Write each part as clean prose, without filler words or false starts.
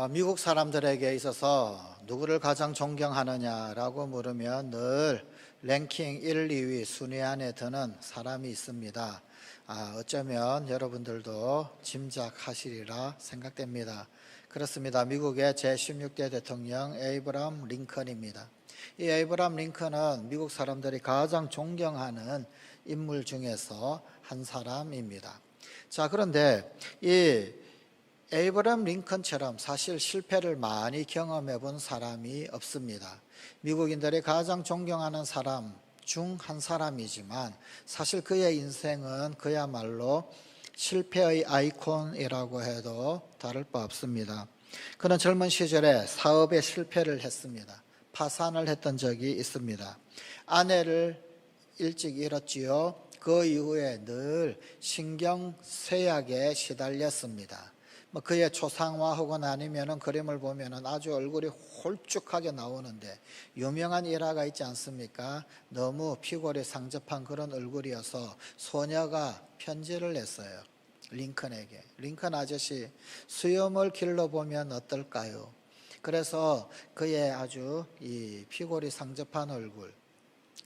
미국 사람들에게 있어서 누구를 가장 존경하느냐라고 물으면 늘 랭킹 1, 2위 순위 안에 드는 사람이 있습니다. 어쩌면 여러분들도 짐작하시리라 생각됩니다. 그렇습니다. 미국의 제16대 대통령 에이브람 링컨입니다. 이 에이브람 링컨은 미국 사람들이 가장 존경하는 인물 중에서 한 사람입니다. 그런데 이 에이브람 링컨처럼 사실 실패를 많이 경험해 본 사람이 없습니다. 미국인들이 가장 존경하는 사람 중 한 사람이지만 사실 그의 인생은 그야말로 실패의 아이콘이라고 해도 다를 바 없습니다. 그는 젊은 시절에 사업에 실패를 했습니다. 파산을 했던 적이 있습니다. 아내를 일찍 잃었지요. 그 이후에 늘 신경쇠약에 시달렸습니다. 그의 초상화 혹은 아니면은 그림을 보면은 아주 얼굴이 홀쭉하게 나오는데 유명한 일화가 있지 않습니까? 너무 피골이 상접한 그런 얼굴이어서 소녀가 편지를 냈어요. 링컨에게. 링컨 아저씨, 수염을 길러보면 어떨까요? 그래서 그의 아주 이 피골이 상접한 얼굴,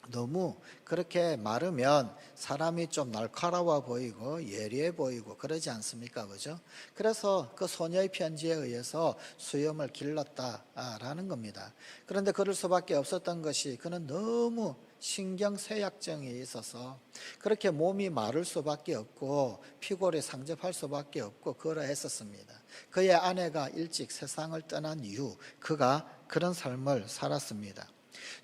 너무 그렇게 마르면 사람이 좀 날카로워 보이고 예리해 보이고 그러지 않습니까? 그죠? 그래서 그 소녀의 편지에 의해서 수염을 길렀다라는 겁니다. 그런데 그럴 수밖에 없었던 것이 그는 너무 신경쇠약증이 있어서 그렇게 몸이 마를 수밖에 없고 피골이 상접할 수밖에 없고 그러했었습니다. 그의 아내가 일찍 세상을 떠난 이후 그가 그런 삶을 살았습니다.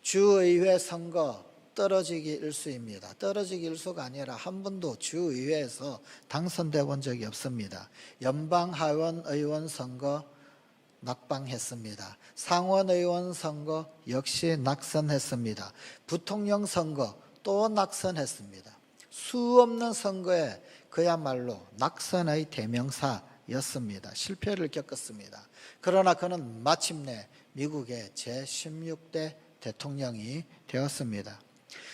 주의회 선거 떨어지기 일수입니다. 떨어지기 일수가 아니라 한 번도 주의회에서 당선돼 본 적이 없습니다. 연방하원 의원 선거 낙방했습니다. 상원의원 선거 역시 낙선했습니다. 부통령 선거 또 낙선했습니다. 수 없는 선거에 그야말로 낙선의 대명사였습니다. 실패를 겪었습니다. 그러나 그는 마침내 미국의 제16대 대통령이 되었습니다.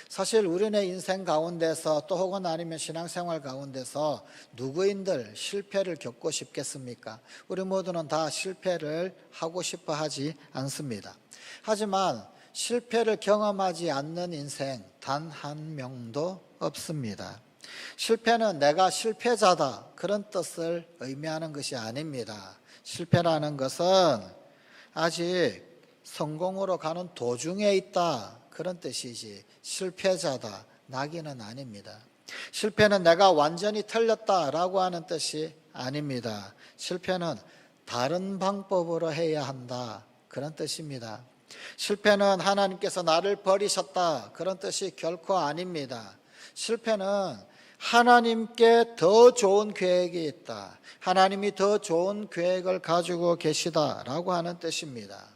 사실 우리네 인생 가운데서 또 혹은 아니면 신앙생활 가운데서 누구인들 실패를 겪고 싶겠습니까? 우리 모두는 다 실패를 하고 싶어 하지 않습니다. 하지만 실패를 경험하지 않는 인생 단 한 명도 없습니다. 실패는 내가 실패자다 그런 뜻을 의미하는 것이 아닙니다. 실패라는 것은 아직 성공으로 가는 도중에 있다 그런 뜻이지 실패자다 낙인은 아닙니다. 실패는 내가 완전히 틀렸다라고 하는 뜻이 아닙니다. 실패는 다른 방법으로 해야 한다 그런 뜻입니다. 실패는 하나님께서 나를 버리셨다 그런 뜻이 결코 아닙니다. 실패는 하나님께 더 좋은 계획이 있다. 하나님이 더 좋은 계획을 가지고 계시다라고 하는 뜻입니다.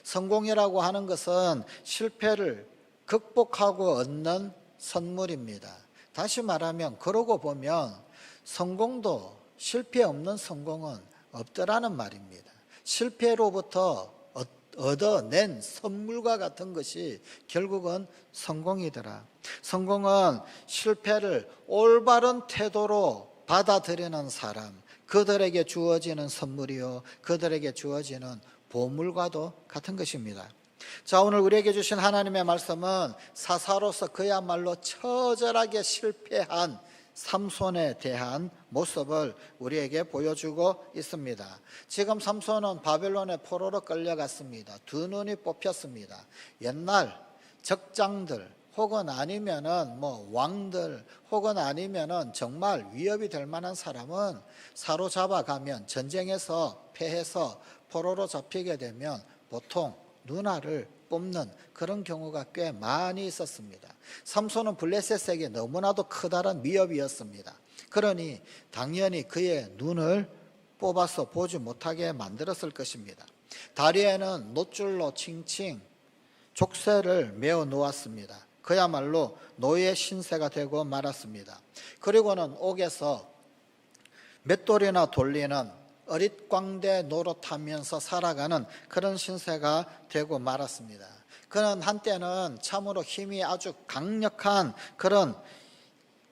성공이라고 하는 것은 실패를 극복하고 얻는 선물입니다. 다시 말하면 그러고 보면 성공도 실패 없는 성공은 없더라는 말입니다. 실패로부터 얻어낸 선물과 같은 것이 결국은 성공이더라. 성공은 실패를 올바른 태도로 받아들이는 사람, 그들에게 주어지는 선물이요 그들에게 주어지는 보물과도 같은 것입니다. 오늘 우리에게 주신 하나님의 말씀은 사사로서 그야말로 처절하게 실패한 삼손에 대한 모습을 우리에게 보여주고 있습니다. 지금 삼손은 바벨론의 포로로 끌려갔습니다. 두 눈이 뽑혔습니다. 옛날 적장들 혹은 아니면은 왕들 혹은 아니면은 정말 위협이 될 만한 사람은 사로잡아 가면 전쟁에서 패해서 포로로 잡히게 되면 보통 누나를 뽑는 그런 경우가 꽤 많이 있었습니다. 삼손은 블레셋에게 너무나도 커다란 위협이었습니다. 그러니 당연히 그의 눈을 뽑아서 보지 못하게 만들었을 것입니다. 다리에는 놋줄로 칭칭 족쇄를 메어 놓았습니다. 그야말로 노예 신세가 되고 말았습니다. 그리고는 옥에서 맷돌이나 돌리는 어릿광대 노릇하면서 살아가는 그런 신세가 되고 말았습니다. 그는 한때는 참으로 힘이 아주 강력한 그런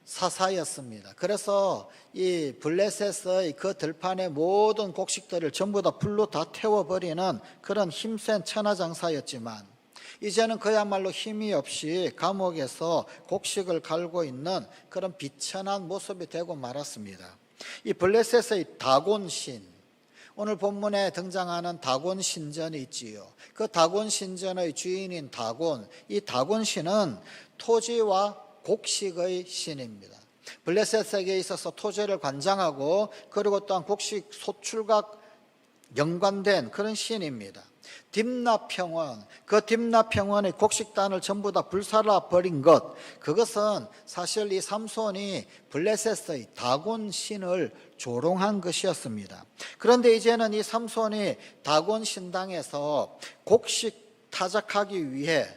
사사였습니다. 그래서 이 블레셋의 그 들판의 모든 곡식들을 전부 다 불로 다 태워버리는 그런 힘센 천하장사였지만 이제는 그야말로 힘이 없이 감옥에서 곡식을 갈고 있는 그런 비천한 모습이 되고 말았습니다. 이 블레셋의 다곤 신, 오늘 본문에 등장하는 다곤 신전이 있지요. 그 다곤 신전의 주인인 다곤, 이 다곤 신은 토지와 곡식의 신입니다. 블레셋에게 있어서 토지를 관장하고 그리고 또한 곡식 소출과 연관된 그런 신입니다. 딥나평원, 그 딥나평원의 곡식단을 전부 다 불살라 버린 것, 그것은 사실 이 삼손이 블레셋의 다곤 신을 조롱한 것이었습니다. 그런데 이제는 이 삼손이 다곤 신당에서 곡식 타작하기 위해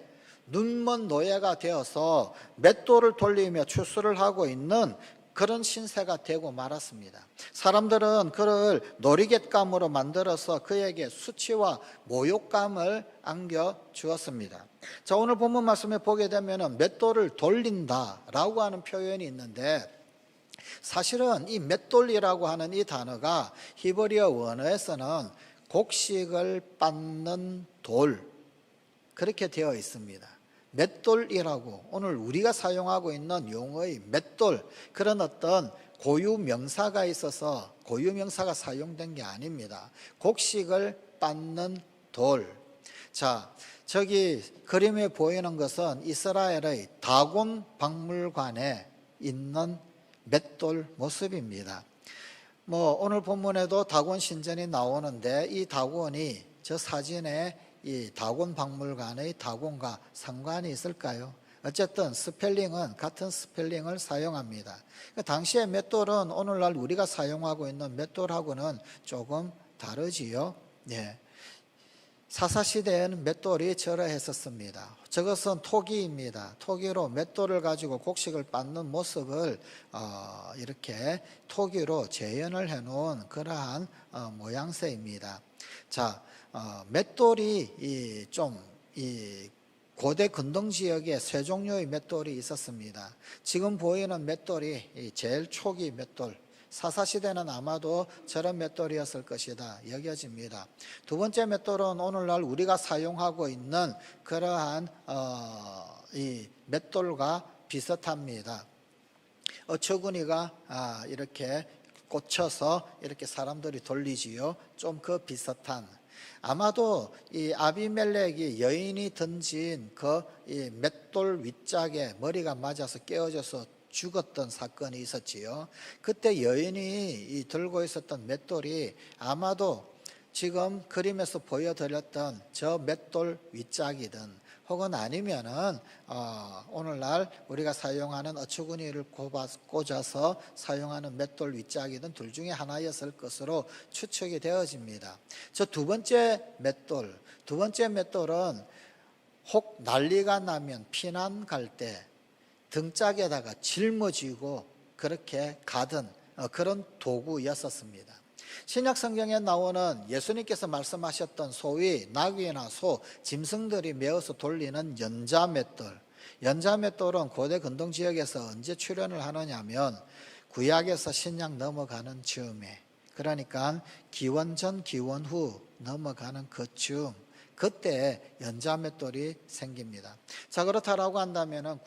눈먼 노예가 되어서 맷돌을 돌리며 추수를 하고 있는 그런 신세가 되고 말았습니다. 사람들은 그를 놀이갯감으로 만들어서 그에게 수치와 모욕감을 안겨주었습니다. 자, 오늘 본문 말씀에 보게 되면 맷돌을 돌린다라고 하는 표현이 있는데 사실은 이 맷돌이라고 하는 이 단어가 히브리어 원어에서는 곡식을 빻는 돌, 그렇게 되어 있습니다. 맷돌이라고 오늘 우리가 사용하고 있는 용어의 맷돌, 그런 어떤 고유 명사가 있어서 고유 명사가 사용된 게 아닙니다. 곡식을 빻는 돌. 자, 저기 그림에 보이는 것은 이스라엘의 다곤 박물관에 있는 맷돌 모습입니다. 오늘 본문에도 다곤 신전이 나오는데 이 다곤이 저 사진에 이 다곤 박물관의 다곤과 상관이 있을까요? 어쨌든 스펠링은 같은 스펠링을 사용합니다. 당시의 맷돌은 오늘날 우리가 사용하고 있는 맷돌하고는 조금 다르지요. 예. 사사시대에는 맷돌이 절하했었습니다. 저것은 토기입니다. 토기로 맷돌을 가지고 곡식을 빻는 모습을 이렇게 토기로 재현을 해놓은 그러한 모양새입니다. 자, 맷돌이 이 고대 근동 지역에 세 종류의 맷돌이 있었습니다. 지금 보이는 맷돌이 제일 초기 맷돌, 사사시대는 아마도 저런 맷돌이었을 것이다 여겨집니다. 두 번째 맷돌은 오늘날 우리가 사용하고 있는 그러한 이 맷돌과 비슷합니다. 어처구니가 이렇게 꽂혀서 이렇게 사람들이 돌리지요. 좀 그 비슷한, 아마도 이 아비멜렉이 여인이 던진 그 이 맷돌 윗짝에 머리가 맞아서 깨어져서 죽었던 사건이 있었지요. 그때 여인이 들고 있었던 맷돌이 아마도 지금 그림에서 보여드렸던 저 맷돌 윗짝이든 혹은 아니면은 오늘날 우리가 사용하는 어처구니를 꽂아서 사용하는 맷돌 윗짝이든 둘 중에 하나였을 것으로 추측이 되어집니다. 저 두 번째 맷돌은 혹 난리가 나면 피난 갈 때 등짝에다가 짊어지고 그렇게 가던 그런 도구였었습니다. 신약 성경에 나오는 예수님께서 말씀하셨던 소위 나귀나 소, 짐승들이 메어서 돌리는 연자맷돌. 연자맷돌은 고대 근동 지역에서 언제 출현을 하느냐면 구약에서 신약 넘어가는 즈음에, 그러니까 기원 전 기원 후 넘어가는 그쯤, 그때 연자맷돌이 생깁니다. 자, 그렇다라고 한다면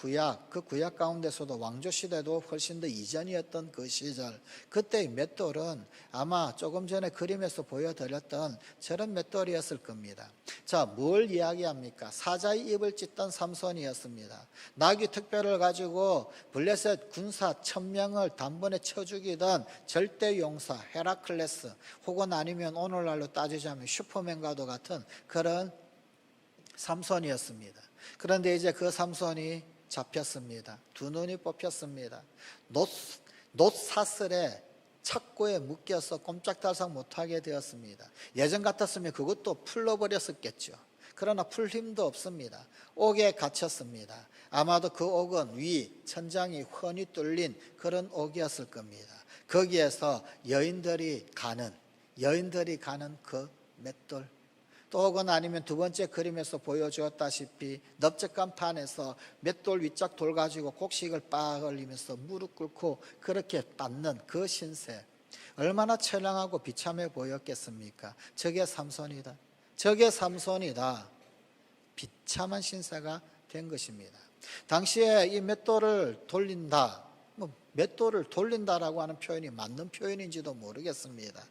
그 구약 가운데서도 왕조시대도 훨씬 더 이전이었던 그 시절, 그때의 맷돌은 아마 조금 전에 그림에서 보여드렸던 저런 맷돌이었을 겁니다. 자, 뭘 이야기합니까? 사자의 입을 찢던 삼손이었습니다. 나귀 특별을 가지고 블레셋 군사 1000명을 단번에 쳐 죽이던 절대 용사 헤라클레스, 혹은 아니면 오늘날로 따지자면 슈퍼맨과도 같은 그런 삼손이었습니다. 그런데 이제 그 삼손이 잡혔습니다. 두 눈이 뽑혔습니다. 놋사슬에 착고에 묶여서 꼼짝달싹 못하게 되었습니다. 예전 같았으면 그것도 풀러버렸었겠죠. 그러나 풀 힘도 없습니다. 옥에 갇혔습니다. 아마도 그 옥은 위 천장이 훤히 뚫린 그런 옥이었을 겁니다. 거기에서 여인들이 가는 그 맷돌, 또 혹은 아니면 두 번째 그림에서 보여주었다시피 넓적감탄에서 맷돌 윗짝 돌 가지고 곡식을 빡 흘리면서 무릎 꿇고 그렇게 빻는 그 신세, 얼마나 처량하고 비참해 보였겠습니까? 저게 삼손이다. 저게 삼손이다. 비참한 신세가 된 것입니다. 당시에 이 맷돌을 돌린다, 맷돌을 돌린다라고 하는 표현이 맞는 표현인지도 모르겠습니다.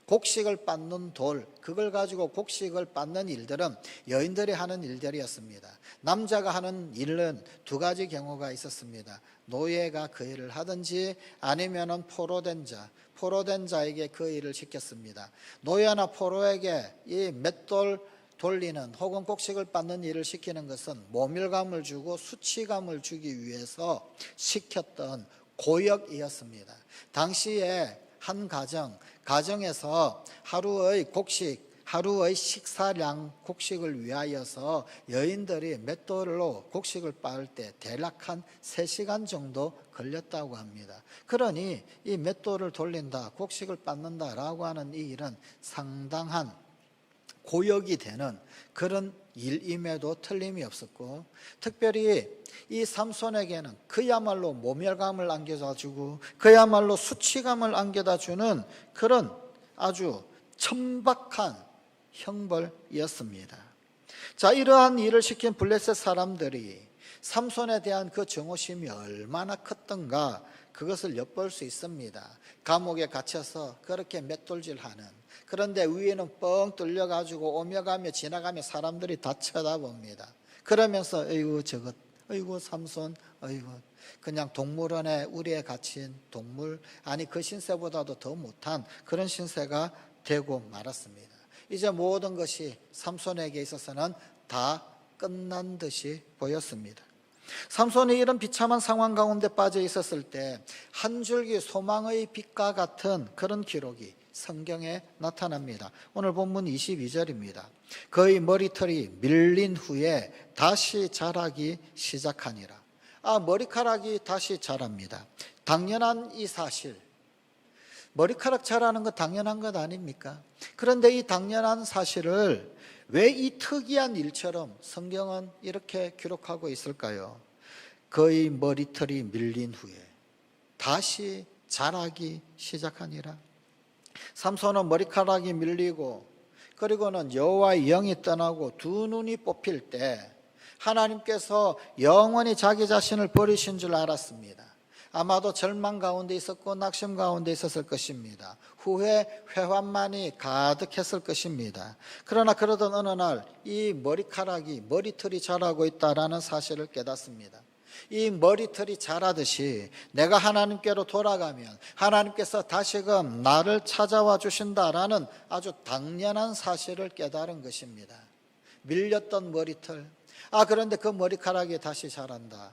곡식을 빻는 돌, 그걸 가지고 곡식을 빻는 일들은 여인들이 하는 일들이었습니다. 남자가 하는 일은 두 가지 경우가 있었습니다. 노예가 그 일을 하든지 아니면은 포로된 자에게 그 일을 시켰습니다. 노예나 포로에게 이 맷돌 돌리는 혹은 곡식을 빻는 일을 시키는 것은 모멸감을 주고 수치감을 주기 위해서 시켰던 고역이었습니다. 당시에 한 가정에서 하루의 식사량 곡식을 위하여서 여인들이 맷돌로 곡식을 빻을 때 대략 한 3시간 정도 걸렸다고 합니다. 그러니 이 맷돌을 돌린다, 곡식을 빻는다라고 하는 이 일은 상당한 고역이 되는 그런 일임에도 틀림이 없었고, 특별히 이 삼손에게는 그야말로 모멸감을 안겨다 주고 그야말로 수치감을 안겨다 주는 그런 아주 천박한 형벌이었습니다. 자, 이러한 일을 시킨 블레셋 사람들이 삼손에 대한 그 정오심이 얼마나 컸던가 그것을 엿볼 수 있습니다. 감옥에 갇혀서 그렇게 맷돌질하는, 그런데 위에는 뻥 뚫려가지고 오며 가며 지나가며 사람들이 다 쳐다봅니다. 그러면서 어이구 저것, 어이구 삼손, 어이구 그냥 동물원에 우리에 갇힌 동물, 아니 그 신세보다도 더 못한 그런 신세가 되고 말았습니다. 이제 모든 것이 삼손에게 있어서는 다 끝난 듯이 보였습니다. 삼손이 이런 비참한 상황 가운데 빠져 있었을 때 한 줄기 소망의 빛과 같은 그런 기록이 성경에 나타납니다. 오늘 본문 22절입니다. 그의 머리털이 밀린 후에 다시 자라기 시작하니라. 머리카락이 다시 자랍니다. 당연한 이 사실, 머리카락 자라는 거 당연한 것 아닙니까? 그런데 이 당연한 사실을 왜 이 특이한 일처럼 성경은 이렇게 기록하고 있을까요? 그의 머리털이 밀린 후에 다시 자라기 시작하니라. 삼손은 머리카락이 밀리고 그리고는 여호와의 영이 떠나고 두 눈이 뽑힐 때 하나님께서 영원히 자기 자신을 버리신 줄 알았습니다. 아마도 절망 가운데 있었고 낙심 가운데 있었을 것입니다. 후회 회환만이 가득했을 것입니다. 그러나 그러던 어느 날 이 머리털이 자라고 있다라는 사실을 깨닫습니다. 이 머리털이 자라듯이 내가 하나님께로 돌아가면 하나님께서 다시금 나를 찾아와 주신다라는 아주 당연한 사실을 깨달은 것입니다. 밀렸던 머리털, 그런데 그 머리카락이 다시 자란다.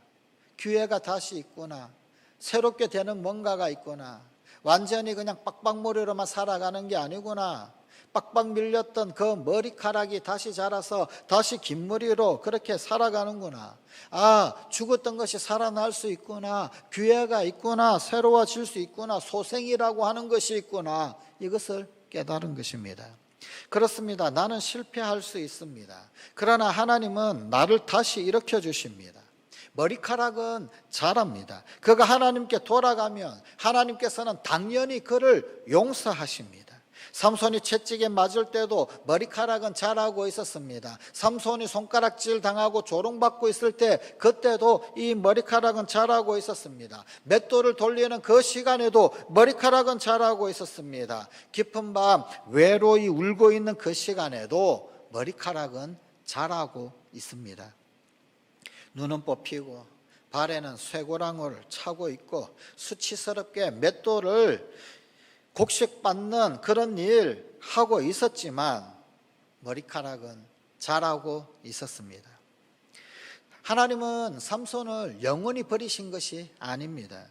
기회가 다시 있구나. 새롭게 되는 뭔가가 있구나. 완전히 그냥 빡빡머리로만 살아가는 게 아니구나. 빡빡 밀렸던 그 머리카락이 다시 자라서 다시 긴 머리로 그렇게 살아가는구나. 죽었던 것이 살아날 수 있구나. 기회가 있구나. 새로워질 수 있구나. 소생이라고 하는 것이 있구나. 이것을 깨달은 것입니다. 그렇습니다. 나는 실패할 수 있습니다. 그러나 하나님은 나를 다시 일으켜 주십니다. 머리카락은 자랍니다. 그가 하나님께 돌아가면 하나님께서는 당연히 그를 용서하십니다. 삼손이 채찍에 맞을 때도 머리카락은 자라고 있었습니다. 삼손이 손가락질 당하고 조롱받고 있을 때 그때도 이 머리카락은 자라고 있었습니다. 맷돌을 돌리는 그 시간에도 머리카락은 자라고 있었습니다. 깊은 밤 외로이 울고 있는 그 시간에도 머리카락은 자라고 있습니다. 눈은 뽑히고 발에는 쇠고랑을 차고 있고 수치스럽게 맷돌을 곡식 빻는 그런 일 하고 있었지만 머리카락은 자라고 있었습니다. 하나님은 삼손을 영원히 버리신 것이 아닙니다.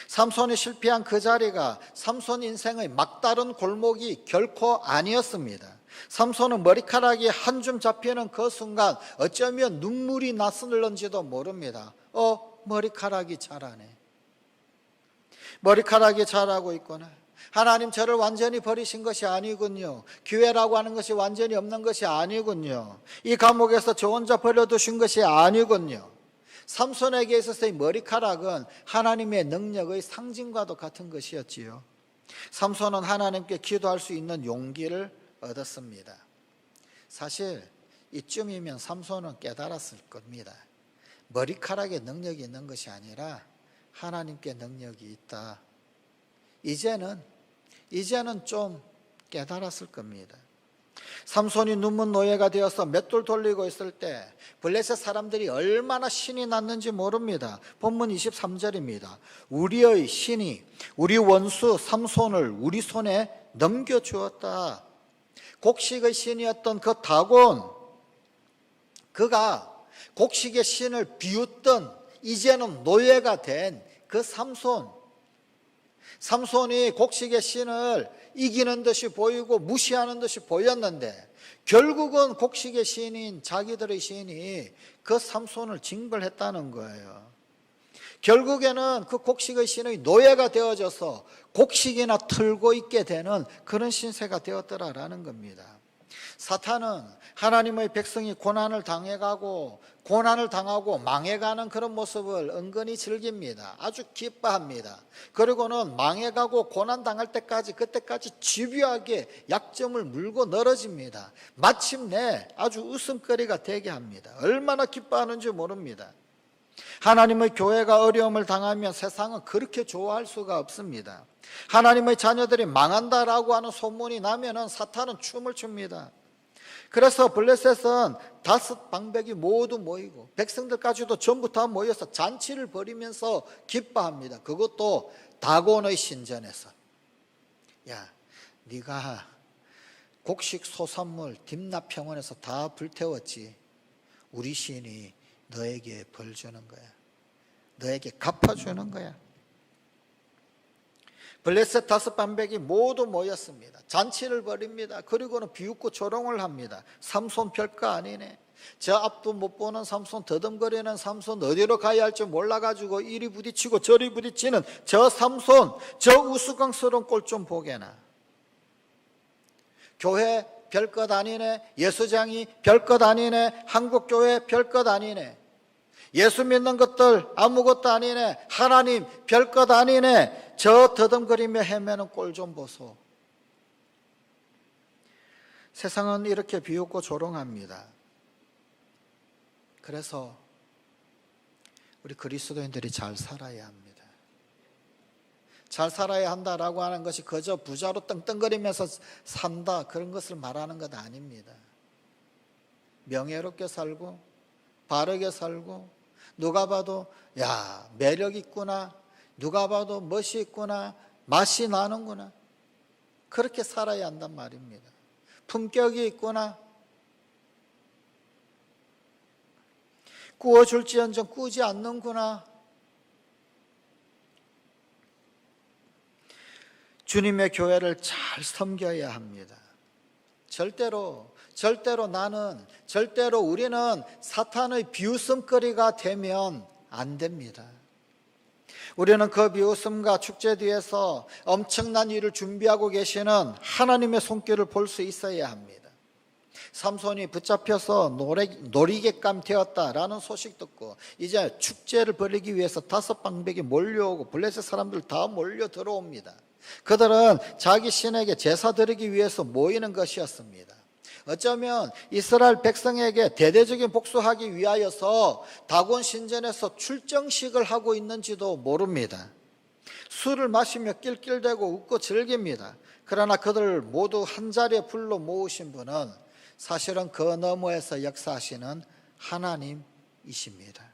삼손이 실패한 그 자리가 삼손 인생의 막다른 골목이 결코 아니었습니다. 삼손은 머리카락이 한 줌 잡히는 그 순간 어쩌면 눈물이 났을런지도 모릅니다. 머리카락이 자라네. 머리카락이 자라고 있구나. 하나님 저를 완전히 버리신 것이 아니군요. 기회라고 하는 것이 완전히 없는 것이 아니군요. 이 감옥에서 저 혼자 버려두신 것이 아니군요. 삼손에게 있어서의 머리카락은 하나님의 능력의 상징과도 같은 것이었지요. 삼손은 하나님께 기도할 수 있는 용기를 얻었습니다. 사실 이쯤이면 삼손은 깨달았을 겁니다. 머리카락에 능력이 있는 것이 아니라 하나님께 능력이 있다. 이제는 좀 깨달았을 겁니다. 삼손이 눈먼 노예가 되어서 맷돌 돌리고 있을 때 블레셋 사람들이 얼마나 신이 났는지 모릅니다. 본문 23절입니다. 우리의 신이 우리 원수 삼손을 우리 손에 넘겨주었다. 곡식의 신이었던 그 다곤, 그가 곡식의 신을 비웃던 이제는 노예가 된 그 삼손이 곡식의 신을 이기는 듯이 보이고 무시하는 듯이 보였는데 결국은 곡식의 신인 자기들의 신이 그 삼손을 징벌했다는 거예요. 결국에는 그 곡식의 신의 노예가 되어져서 곡식이나 틀고 있게 되는 그런 신세가 되었더라라는 겁니다. 사탄은 하나님의 백성이 고난을 당하고 망해가는 그런 모습을 은근히 즐깁니다. 아주 기뻐합니다. 그리고는 망해가고 고난당할 때까지, 그때까지 집요하게 약점을 물고 늘어집니다. 마침내 아주 웃음거리가 되게 합니다. 얼마나 기뻐하는지 모릅니다. 하나님의 교회가 어려움을 당하면 세상은 그렇게 좋아할 수가 없습니다. 하나님의 자녀들이 망한다라고 하는 소문이 나면은 사탄은 춤을 춥니다. 그래서 블레셋은 5방백이 모두 모이고 백성들까지도 전부 다 모여서 잔치를 벌이면서 기뻐합니다. 그것도 다곤의 신전에서. 야, 네가 곡식 소산물 딥나평원에서 다 불태웠지. 우리 신이 너에게 벌 주는 거야. 너에게 갚아주는 거야. 블레셋 5방백이 모두 모였습니다. 잔치를 벌입니다. 그리고는 비웃고 조롱을 합니다. 삼손 별거 아니네. 저 앞도 못 보는 삼손, 더듬거리는 삼손, 어디로 가야 할지 몰라가지고 이리 부딪히고 저리 부딪히는 저 삼손, 저 우스꽝스러운 꼴 좀 보게나. 교회 별것 아니네. 예수장이 별것 아니네. 한국교회 별것 아니네. 예수 믿는 것들 아무것도 아니네. 하나님 별것 아니네. 저 더듬거리며 헤매는 꼴 좀 보소. 세상은 이렇게 비웃고 조롱합니다. 그래서 우리 그리스도인들이 잘 살아야 합니다. 잘 살아야 한다라고 하는 것이 그저 부자로 떵떵거리면서 산다, 그런 것을 말하는 것 아닙니다. 명예롭게 살고 바르게 살고 누가 봐도 야, 매력 있구나, 누가 봐도 멋이 있구나, 맛이 나는구나, 그렇게 살아야 한단 말입니다. 품격이 있구나, 구워줄지언정 꾸지 않는구나. 주님의 교회를 잘 섬겨야 합니다. 절대로 우리는 사탄의 비웃음거리가 되면 안 됩니다. 우리는 그 비웃음과 축제 뒤에서 엄청난 일을 준비하고 계시는 하나님의 손길을 볼 수 있어야 합니다. 삼손이 붙잡혀서 놀이객감 되었다라는 소식 듣고 이제 축제를 벌이기 위해서 5방백이 몰려오고 블레셋 사람들 다 몰려 들어옵니다. 그들은 자기 신에게 제사 드리기 위해서 모이는 것이었습니다. 어쩌면 이스라엘 백성에게 대대적인 복수하기 위하여서 다곤 신전에서 출정식을 하고 있는지도 모릅니다. 술을 마시며 낄낄대고 웃고 즐깁니다. 그러나 그들 모두 한자리에 불러 모으신 분은 사실은 그 너머에서 역사하시는 하나님이십니다.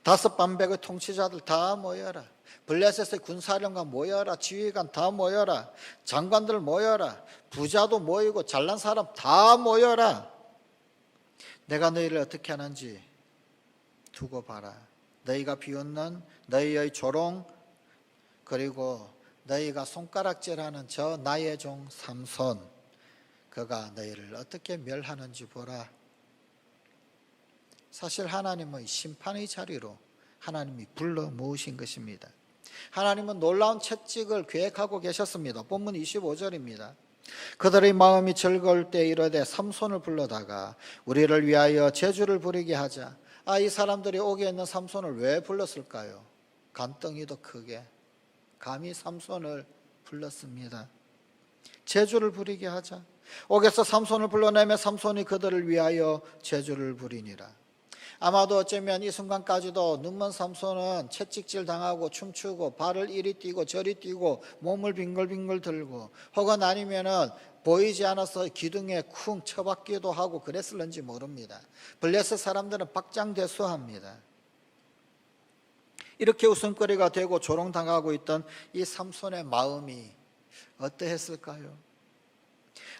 5방백의 통치자들 다 모여라. 블레셋의 군사령관 모여라. 지휘관 다 모여라. 장관들 모여라. 부자도 모이고 잘난 사람 다 모여라. 내가 너희를 어떻게 하는지 두고 봐라. 너희가 비웃는 너희의 조롱, 그리고 너희가 손가락질하는 저 나의 종 삼손, 그가 너희를 어떻게 멸하는지 보라. 사실 하나님의 심판의 자리로 하나님이 불러 모으신 것입니다. 하나님은 놀라운 채찍을 계획하고 계셨습니다. 본문 25절입니다. 그들의 마음이 즐거울 때 이르되 삼손을 불러다가 우리를 위하여 제주를 부리게 하자. 이 사람들이 옥에 있는 삼손을 왜 불렀을까요? 간덩이도 크게 감히 삼손을 불렀습니다. 제주를 부리게 하자. 옥에서 삼손을 불러내며 삼손이 그들을 위하여 제주를 부리니라. 아마도 어쩌면 이 순간까지도 눈먼 삼손은 채찍질 당하고 춤추고 발을 이리 뛰고 저리 뛰고 몸을 빙글빙글 들고 혹은 아니면은 보이지 않아서 기둥에 쿵 쳐박기도 하고 그랬을는지 모릅니다. 블레셋 사람들은 박장대소합니다. 이렇게 웃음거리가 되고 조롱당하고 있던 이 삼손의 마음이 어떠했을까요?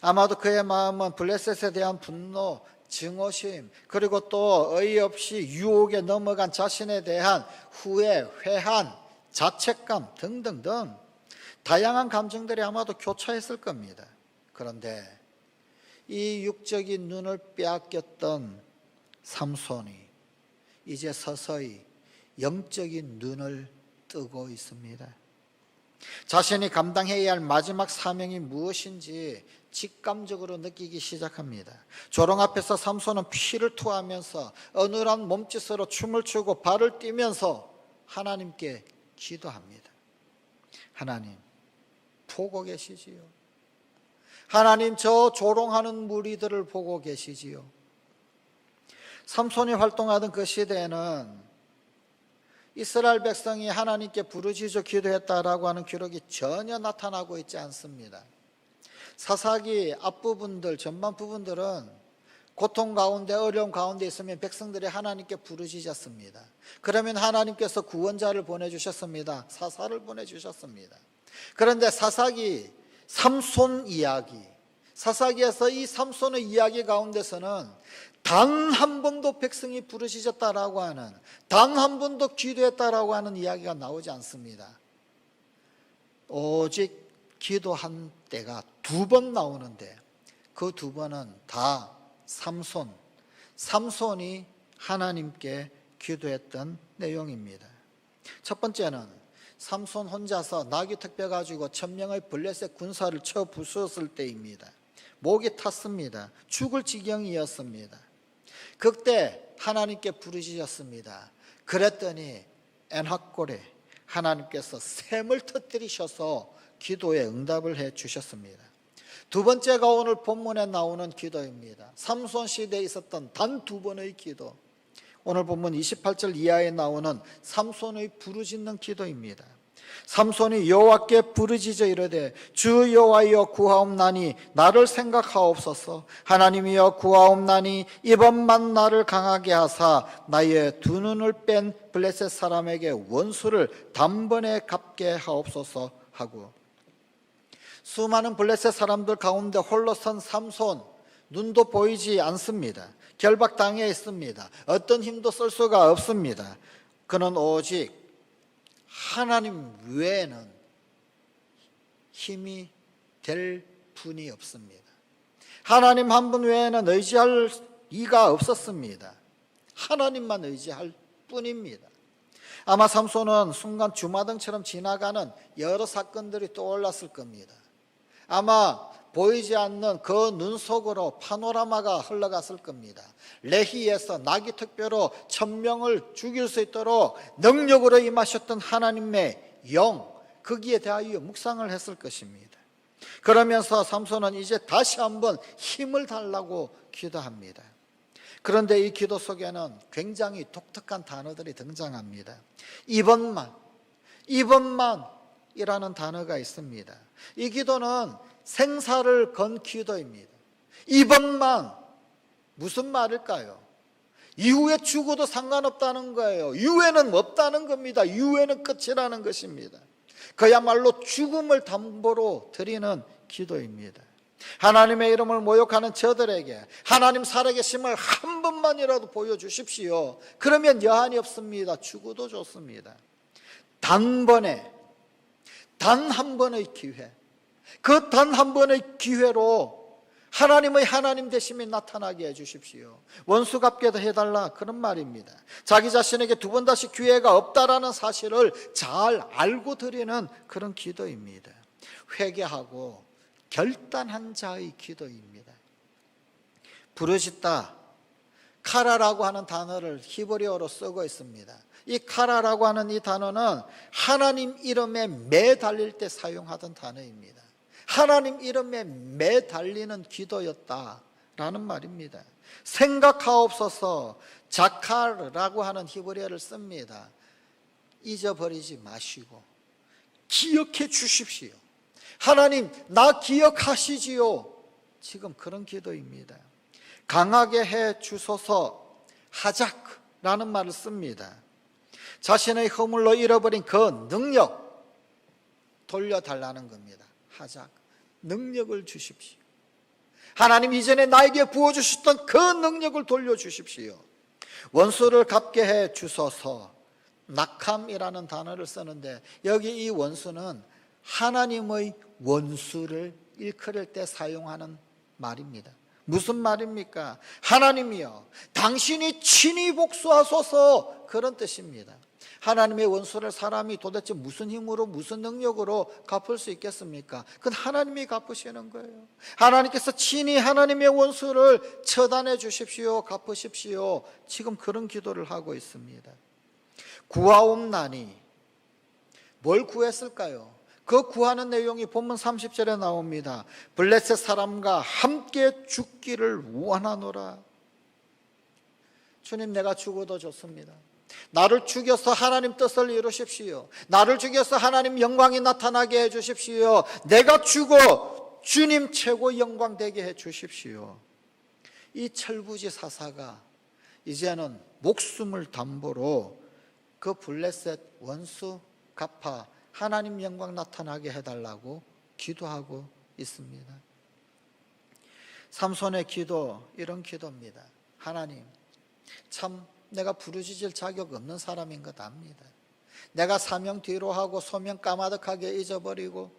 아마도 그의 마음은 블레셋에 대한 분노, 증오심, 그리고 또 어이없이 유혹에 넘어간 자신에 대한 후회, 회한, 자책감 등등등 다양한 감정들이 아마도 교차했을 겁니다. 그런데 이 육적인 눈을 빼앗겼던 삼손이 이제 서서히 영적인 눈을 뜨고 있습니다. 자신이 감당해야 할 마지막 사명이 무엇인지 직감적으로 느끼기 시작합니다. 조롱 앞에서 삼손은 피를 토하면서 어눌한 몸짓으로 춤을 추고 발을 뛰면서 하나님께 기도합니다. 하나님, 보고 계시지요. 하나님, 저 조롱하는 무리들을 보고 계시지요. 삼손이 활동하던 그 시대에는 이스라엘 백성이 하나님께 부르짖어 기도했다라고 하는 기록이 전혀 나타나고 있지 않습니다. 사사기 앞부분들, 전반 부분들은 고통 가운데 어려움 가운데 있으면 백성들이 하나님께 부르짖었습니다. 그러면 하나님께서 구원자를 보내주셨습니다. 사사를 보내주셨습니다. 그런데 사사기 삼손 이야기, 사사기에서 이 삼손의 이야기 가운데서는 단 한 번도 백성이 부르짖었다라고 하는, 단 한 번도 기도했다라고 하는 이야기가 나오지 않습니다. 오직 기도한 때가 2번 나오는데 그 2번은 다 삼손이 하나님께 기도했던 내용입니다. 첫 번째는 삼손 혼자서 나귀 택배 가지고 1000명의 블레셋 군사를 쳐 부수었을 때입니다. 목이 탔습니다. 죽을 지경이었습니다. 그때 하나님께 부르짖었습니다. 그랬더니 엔하골에 하나님께서 샘을 터뜨리셔서 기도에 응답을 해 주셨습니다. 두 번째가 오늘 본문에 나오는 기도입니다. 삼손 시대에 있었던 단 2번의 기도, 오늘 본문 28절 이하에 나오는 삼손의 부르짖는 기도입니다. 삼손이 여호와께 부르짖어 이르되 주 여호와여 구하옵나니 나를 생각하옵소서. 하나님이여 구하옵나니 이번만 나를 강하게 하사 나의 2 눈을 뺀 블레셋 사람에게 원수를 단번에 갚게 하옵소서 하고, 수많은 블레셋 사람들 가운데 홀로 선 삼손, 눈도 보이지 않습니다. 결박당해 있습니다. 어떤 힘도 쓸 수가 없습니다. 그는 오직 하나님 외에는 힘이 될 분이 없습니다. 하나님 한 분 외에는 의지할 이가 없었습니다. 하나님만 의지할 뿐입니다. 아마 삼손은 순간 주마등처럼 지나가는 여러 사건들이 떠올랐을 겁니다. 아마 보이지 않는 그 눈 속으로 파노라마가 흘러갔을 겁니다. 레히에서 나귀 택배로 1000명을 죽일 수 있도록 능력으로 임하셨던 하나님의 영, 거기에 대하여 묵상을 했을 것입니다. 그러면서 삼손은 이제 다시 한번 힘을 달라고 기도합니다. 그런데 이 기도 속에는 굉장히 독특한 단어들이 등장합니다. 이번만이라는 단어가 있습니다. 이 기도는 생사를 건 기도입니다. 이번만, 무슨 말일까요? 이후에 죽어도 상관없다는 거예요. 이후에는 없다는 겁니다. 이후에는 끝이라는 것입니다. 그야말로 죽음을 담보로 드리는 기도입니다. 하나님의 이름을 모욕하는 저들에게 하나님 살아계심을 한 번만이라도 보여주십시오. 그러면 여한이 없습니다. 죽어도 좋습니다. 단번에, 단 한 번의 기회, 그 단 한 번의 기회로 하나님의 하나님 되심이 나타나게 해주십시오. 원수 갚게도 해달라, 그런 말입니다. 자기 자신에게 두 번 다시 기회가 없다라는 사실을 잘 알고 드리는 그런 기도입니다. 회개하고 결단한 자의 기도입니다. 부르짖다, 카라라고 하는 단어를 히브리어로 쓰고 있습니다. 이 카라라고 하는 이 단어는 하나님 이름에 매달릴 때 사용하던 단어입니다. 하나님 이름에 매달리는 기도였다라는 말입니다. 생각하옵소서, 자카르라고 하는 히브리어를 씁니다. 잊어버리지 마시고 기억해 주십시오. 하나님, 나 기억하시지요. 지금 그런 기도입니다. 강하게 해 주소서, 하자크라는 말을 씁니다. 자신의 허물로 잃어버린 그 능력 돌려달라는 겁니다. 하자크, 능력을 주십시오. 하나님, 이전에 나에게 부어주셨던 그 능력을 돌려주십시오. 원수를 갚게 해 주소서, 낙함이라는 단어를 쓰는데 여기 이 원수는 하나님의 원수를 일컬을 때 사용하는 말입니다. 무슨 말입니까? 하나님이여, 당신이 친히 복수하소서, 그런 뜻입니다. 하나님의 원수를 사람이 도대체 무슨 힘으로, 무슨 능력으로 갚을 수 있겠습니까? 그건 하나님이 갚으시는 거예요. 하나님께서 친히 하나님의 원수를 처단해 주십시오, 갚으십시오. 지금 그런 기도를 하고 있습니다. 구하옵나니, 뭘 구했을까요? 그 구하는 내용이 본문 30절에 나옵니다. 블레셋 사람과 함께 죽기를 원하노라. 주님, 내가 죽어도 좋습니다. 나를 죽여서 하나님 뜻을 이루십시오. 나를 죽여서 하나님 영광이 나타나게 해주십시오. 내가 죽어 주님 최고 영광 되게 해주십시오. 이 철부지 사사가 이제는 목숨을 담보로 그 블레셋 원수 갚아 하나님 영광 나타나게 해달라고 기도하고 있습니다. 삼손의 기도, 이런 기도입니다. 하나님, 참 내가 부르짖을 자격 없는 사람인 것 압니다. 내가 사명 뒤로 하고 소명 까마득하게 잊어버리고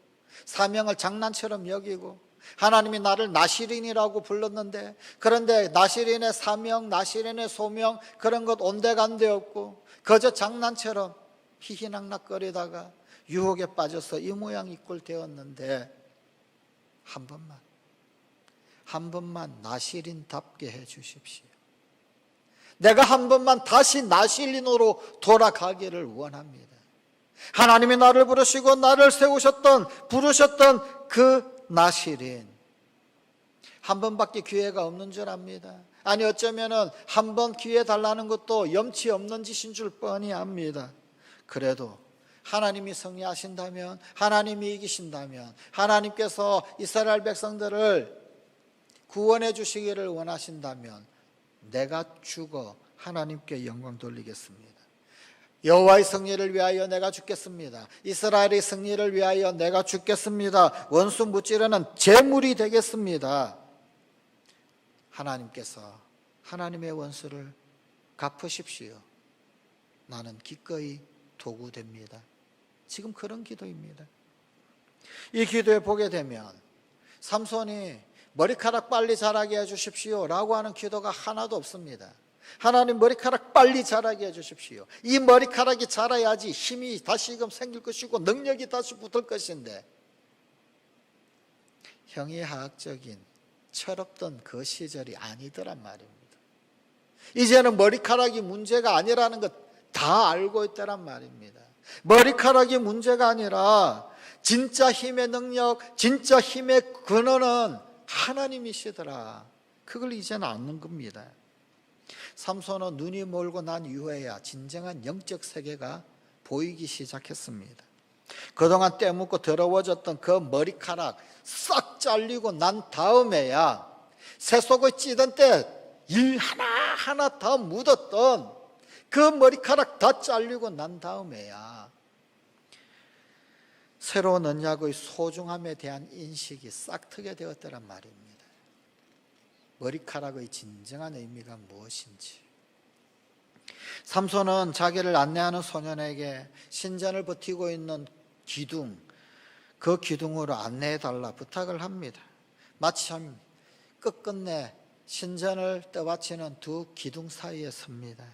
사명을 장난처럼 여기고 하나님이 나를 나시린이라고 불렀는데, 그런데 나시린의 사명, 나시린의 소명, 그런 것 온데간데 없고 그저 장난처럼 희희낙낙거리다가 유혹에 빠져서 이 모양 이 꼴 되었는데, 한 번만 나시린답게 해 주십시오. 내가 한 번만 다시 나시린으로 돌아가기를 원합니다. 하나님이 나를 부르시고 나를 부르셨던 그 나시린, 한 번밖에 기회가 없는 줄 압니다. 아니, 어쩌면은 한 번 기회 달라는 것도 염치 없는 짓인 줄 뻔히 압니다. 그래도 하나님이 승리하신다면, 하나님이 이기신다면, 하나님께서 이스라엘 백성들을 구원해 주시기를 원하신다면 내가 죽어 하나님께 영광 돌리겠습니다. 여호와의 승리를 위하여 내가 죽겠습니다. 이스라엘의 승리를 위하여 내가 죽겠습니다. 원수 무찌르는 제물이 되겠습니다. 하나님께서 하나님의 원수를 갚으십시오. 나는 기꺼이 도구됩니다. 지금 그런 기도입니다. 이 기도에 보게 되면 삼손이 머리카락 빨리 자라게 해주십시오 라고 하는 기도가 하나도 없습니다. 하나님, 머리카락 빨리 자라게 해주십시오. 이 머리카락이 자라야지 힘이 다시금 생길 것이고 능력이 다시 붙을 것인데, 형이하학적인 철없던 그 시절이 아니더란 말입니다. 이제는 머리카락이 문제가 아니라는 것 다 알고 있다란 말입니다. 머리카락이 문제가 아니라 진짜 힘의 능력, 진짜 힘의 근원은 하나님이시더라. 그걸 이제는 아는 겁니다. 삼손은 눈이 멀고 난 이후에야 진정한 영적 세계가 보이기 시작했습니다. 그동안 때묻고 더러워졌던 그 머리카락 싹 잘리고 난 다음에야, 쇠속을 찌던 때 일 하나하나 다 묻었던 그 머리카락 다 잘리고 난 다음에야 새로운 언약의 소중함에 대한 인식이 싹트게 되었다란 말입니다. 머리카락의 진정한 의미가 무엇인지. 삼손은 자기를 안내하는 소년에게 신전을 버티고 있는 기둥, 그 기둥으로 안내해달라 부탁을 합니다. 마침 끝끝내 신전을 떠받치는 두 기둥 사이에 섭니다.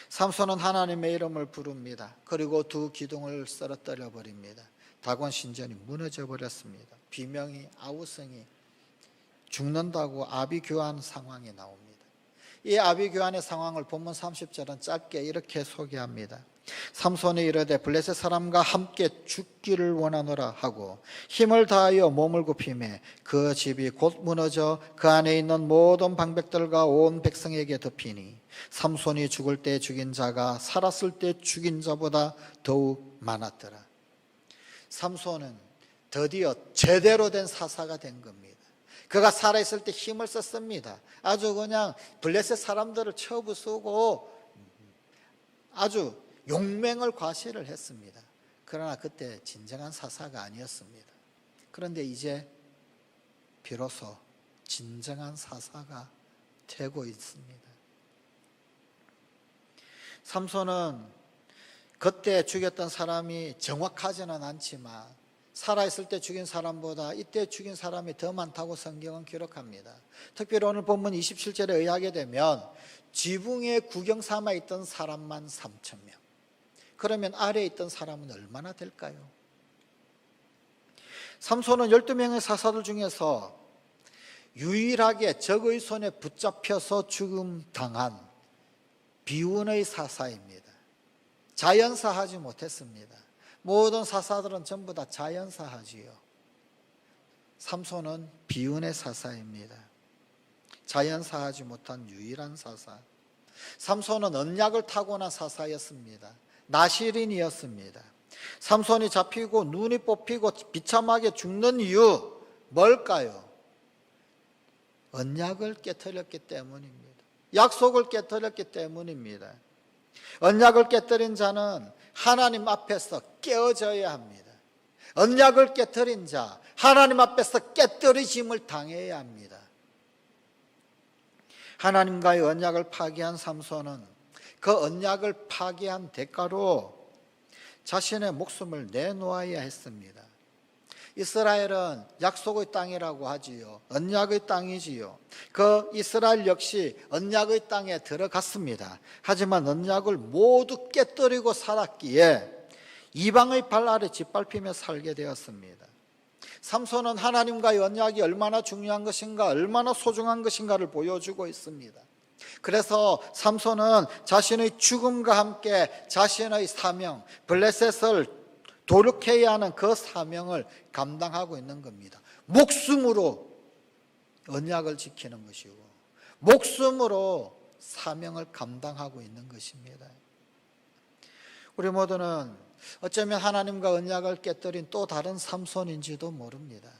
삼손은 하나님의 이름을 부릅니다. 그리고 두 기둥을 쓰러뜨려 버립니다. 다곤 신전이 무너져 버렸습니다. 비명이, 아우성이, 죽는다고 아비규환 상황이 나옵니다. 이 아비규환의 상황을 본문 30절은 짧게 이렇게 소개합니다. 삼손이 이르되 블레셋 사람과 함께 죽기를 원하노라 하고 힘을 다하여 몸을 굽히매 그 집이 곧 무너져 그 안에 있는 모든 방백들과 온 백성에게 덮이니 삼손이 죽을 때 죽인 자가 살았을 때 죽인 자보다 더욱 많았더라. 삼손은 드디어 제대로 된 사사가 된 겁니다. 그가 살아있을 때 힘을 썼습니다. 아주 그냥 블레셋 사람들을 쳐부수고 아주 용맹을 과시를 했습니다. 그러나 그때 진정한 사사가 아니었습니다. 그런데 이제 비로소 진정한 사사가 되고 있습니다. 삼손은 그때 죽였던 사람이 정확하지는 않지만 살아있을 때 죽인 사람보다 이때 죽인 사람이 더 많다고 성경은 기록합니다. 특별히 오늘 본문 27절에 의하게 되면 지붕에 구경 삼아 있던 사람만 3,000명. 그러면 아래에 있던 사람은 얼마나 될까요? 삼손은 12명의 사사들 중에서 유일하게 적의 손에 붙잡혀서 죽음 당한 비운의 사사입니다. 자연사하지 못했습니다. 모든 사사들은 전부 다 자연사하지요. 삼손은 비운의 사사입니다. 자연사하지 못한 유일한 사사. 삼손은 언약을 타고난 사사였습니다. 나실인이었습니다. 삼손이 잡히고 눈이 뽑히고 비참하게 죽는 이유 뭘까요? 언약을 깨뜨렸기 때문입니다. 약속을 깨뜨렸기 때문입니다. 언약을 깨뜨린 자는 하나님 앞에서 깨어져야 합니다. 언약을 깨뜨린 자, 하나님 앞에서 깨뜨리심을 당해야 합니다. 하나님과의 언약을 파기한 삼손은 그 언약을 파기한 대가로 자신의 목숨을 내놓아야 했습니다. 이스라엘은 약속의 땅이라고 하지요. 언약의 땅이지요. 그 이스라엘 역시 언약의 땅에 들어갔습니다. 하지만 언약을 모두 깨뜨리고 살았기에 이방의 발 아래 짓밟히며 살게 되었습니다. 삼손은 하나님과의 언약이 얼마나 중요한 것인가, 얼마나 소중한 것인가를 보여주고 있습니다. 그래서 삼손은 자신의 죽음과 함께 자신의 사명, 블레셋을 도륙해야 하는 그 사명을 감당하고 있는 겁니다. 목숨으로 언약을 지키는 것이고 목숨으로 사명을 감당하고 있는 것입니다. 우리 모두는 어쩌면 하나님과 언약을 깨뜨린 또 다른 삼손인지도 모릅니다.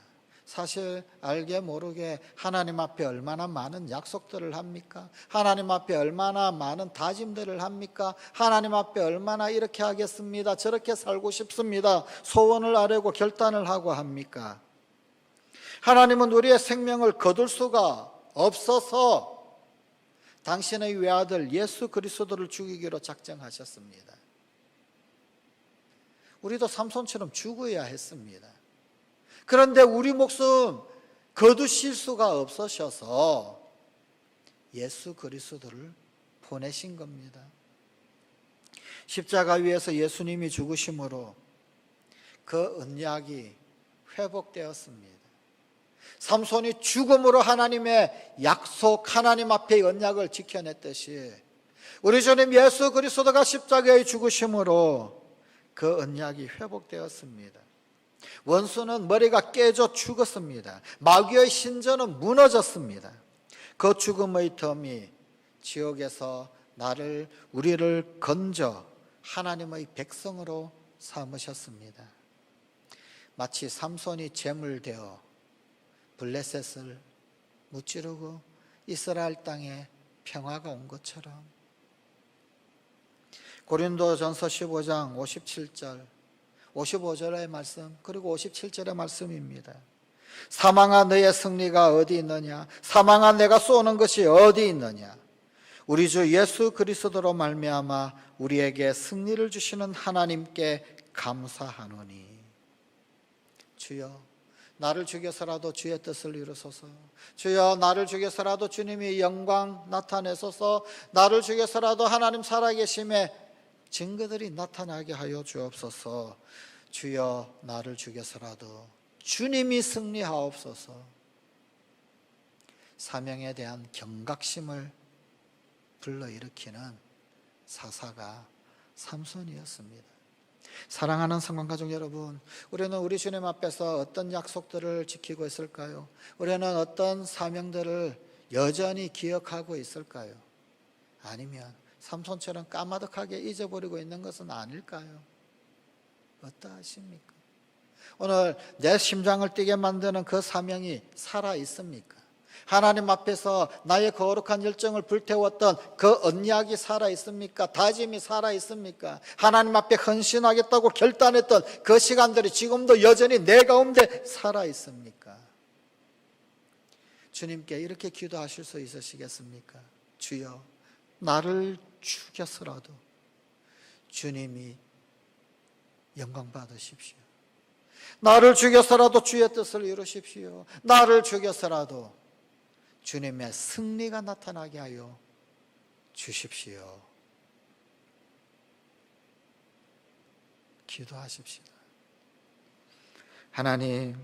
사실 알게 모르게 하나님 앞에 얼마나 많은 약속들을 합니까? 하나님 앞에 얼마나 많은 다짐들을 합니까? 하나님 앞에 얼마나 이렇게 하겠습니다, 저렇게 살고 싶습니다, 소원을 아뢰고 결단을 하고 합니까? 하나님은 우리의 생명을 거둘 수가 없어서 당신의 외아들 예수 그리스도를 죽이기로 작정하셨습니다. 우리도 삼손처럼 죽어야 했습니다. 그런데 우리 목숨 거두실 수가 없으셔서 예수 그리스도를 보내신 겁니다. 십자가 위에서 예수님이 죽으심으로 그 언약이 회복되었습니다. 삼손이 죽음으로 하나님의 약속, 하나님 앞의 언약을 지켜냈듯이 우리 주님 예수 그리스도가 십자가에 죽으심으로 그 언약이 회복되었습니다. 원수는 머리가 깨져 죽었습니다. 마귀의 신전은 무너졌습니다. 그 죽음의 덤이 지옥에서 우리를 건져 하나님의 백성으로 삼으셨습니다. 마치 삼손이 제물되어 블레셋을 무찌르고 이스라엘 땅에 평화가 온 것처럼 고린도전서 15장 57절 55절의 말씀 그리고 57절의 말씀입니다. 사망아 너의 승리가 어디 있느냐? 사망아 내가 쏘는 것이 어디 있느냐? 우리 주 예수 그리스도로 말미암아 우리에게 승리를 주시는 하나님께 감사하노니 주여 나를 죽여서라도 주의 뜻을 이루소서. 주여, 나를 죽여서라도 주님이 영광 나타내소서. 나를 죽여서라도 하나님 살아계심의 증거들이 나타나게 하여 주옵소서. 주여, 나를 죽여서라도 주님이 승리하옵소서. 사명에 대한 경각심을 불러일으키는 사사가 삼손이었습니다. 사랑하는 성관가족 여러분, 우리는 우리 주님 앞에서 어떤 약속들을 지키고 있을까요? 우리는 어떤 사명들을 여전히 기억하고 있을까요? 아니면 삼손처럼 까마득하게 잊어버리고 있는 것은 아닐까요? 어떠하십니까? 오늘 내 심장을 뛰게 만드는 그 사명이 살아있습니까? 하나님 앞에서 나의 거룩한 열정을 불태웠던 그 언약이 살아있습니까? 다짐이 살아있습니까? 하나님 앞에 헌신하겠다고 결단했던 그 시간들이 지금도 여전히 내 가운데 살아있습니까? 주님께 이렇게 기도하실 수 있으시겠습니까? 주여, 나를 죽여서라도 주님이 영광 받으십시오. 나를 죽여서라도 주의 뜻을 이루십시오. 나를 죽여서라도 주님의 승리가 나타나게 하여 주십시오. 기도하십시다. 하나님,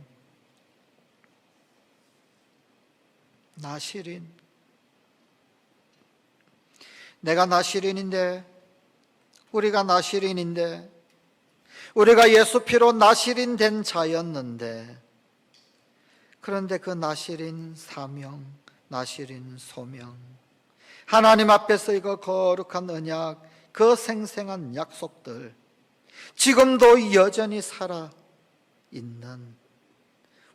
나시린, 내가 나시린인데, 우리가 나시린인데, 우리가 예수 피로 나시린 된 자였는데, 그런데 그 나시린 사명, 나시린 소명, 하나님 앞에서 이거 거룩한 언약, 그 생생한 약속들 지금도 여전히 살아있는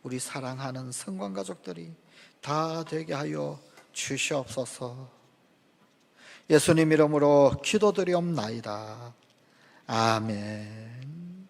우리 사랑하는 성관가족들이 다 되게 하여 주시옵소서. 예수님 이름으로 기도드리옵나이다. 아멘.